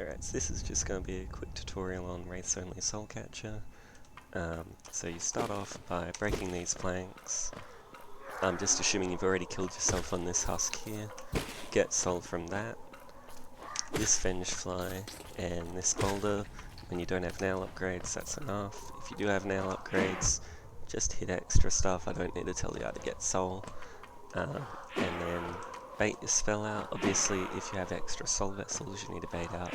Alright, so this is just going to be a quick tutorial on Wraiths only soul catcher. So you start off by breaking these planks. I'm just assuming you've already killed yourself on this husk here. Get soul from that. This Venge Fly and this boulder. When you don't have nail upgrades, that's enough. If you do have nail upgrades, just hit extra stuff. I don't need to tell you how to get soul. And then bait your spell out. Obviously, if you have extra soul vessels, you need to bait out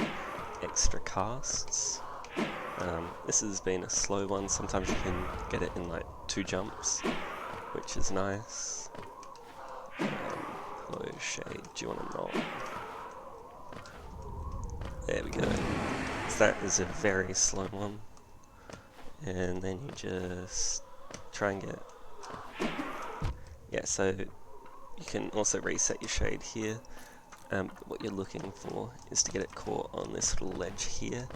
extra casts. This has been a slow one. Sometimes you can get it in like 2 jumps, which is nice. Hello Shade, do you want to knock? There we go. So that is a very slow one. And then you just try and get... Yeah, so you can also reset your shade here. What you're looking for is to get it caught on this little ledge here.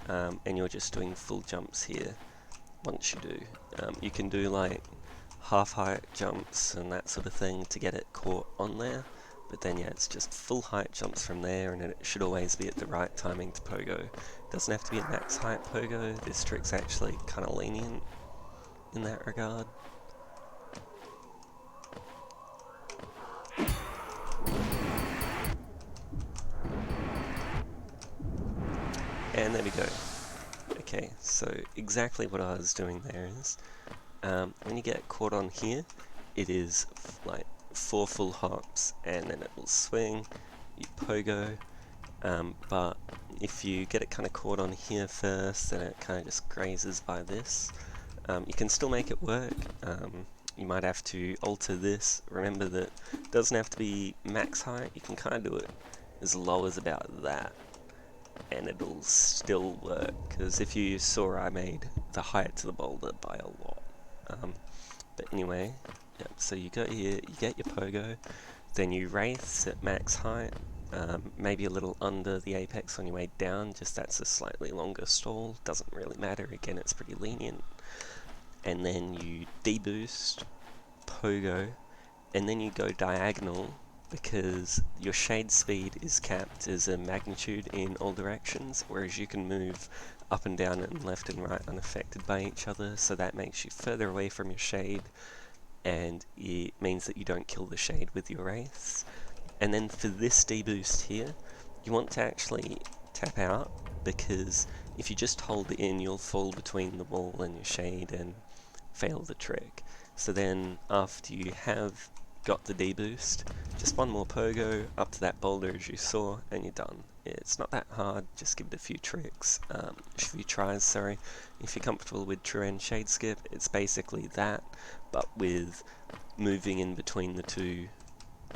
And you're just doing full jumps here. Once you do, you can do like half height jumps and that sort of thing to get it caught on there, but then yeah, it's just full height jumps from there, and it should always be at the right timing to pogo. It doesn't have to be a max height pogo. This trick's actually kind of lenient in that regard. And there we go. Okay, so exactly what I was doing there is, when you get caught on here, it is like 4 full hops, and then it will swing, you pogo, but if you get it kind of caught on here first, then it kind of just grazes by this. You can still make it work. You might have to alter this. Remember that it doesn't have to be max height, you can kind of do it as low as about that, and it'll still work, because if you saw, I made the height to the boulder by a lot. But anyway, yeah, so you go here, you get your pogo, then you Wraiths at max height, maybe a little under the apex on your way down, just that's a slightly longer stall, doesn't really matter, again it's pretty lenient. And then you deboost, pogo, and then you go diagonal, because your shade speed is capped as a magnitude in all directions, whereas you can move up and down and left and right unaffected by each other, so that makes you further away from your shade, and it means that you don't kill the shade with your Wraiths. And then for this deboost here, you want to actually tap out, because if you just hold it in, you'll fall between the wall and your shade and fail the trick. So then after you have got the deboost, just one more pogo up to that boulder as you saw, and you're done. It's not that hard, just give it a few tricks, a few tries, sorry. If you're comfortable with true end shade skip, it's basically that, but with moving in between the two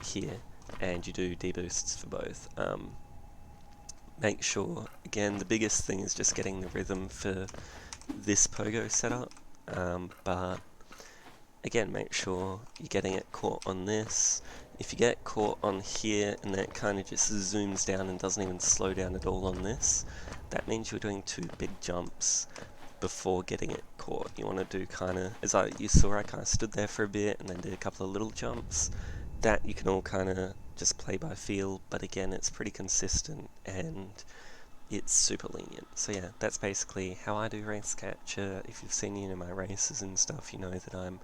here, and you do deboosts for both. Make sure, again, the biggest thing is just getting the rhythm for this pogo setup, but again, make sure you're getting it caught on this. If you get caught on here and then it kind of just zooms down and doesn't even slow down at all on this, that means you're doing 2 big jumps before getting it caught. You want to do kind of, as you saw, I kind of stood there for a bit and then did a couple of little jumps. That you can all kind of just play by feel, but again, it's pretty consistent and it's super lenient. So yeah, that's basically how I do race catcher. If you've seen any of my races and stuff, you know that I'm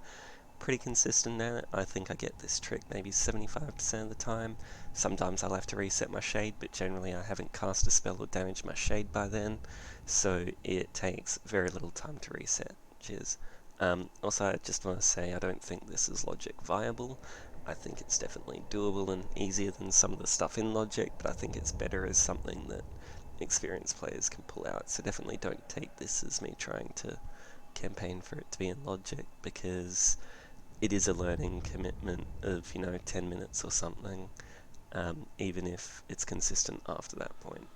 pretty consistent at it. I think I get this trick maybe 75% of the time. Sometimes I'll have to reset my shade, but generally I haven't cast a spell or damaged my shade by then, so it takes very little time to reset. Cheers. Also, I just want to say I don't think this is logic viable. I think it's definitely doable and easier than some of the stuff in logic, but I think it's better as something that experienced players can pull out, so definitely don't take this as me trying to campaign for it to be in logic, because it is a learning commitment of, 10 minutes or something, even if it's consistent after that point.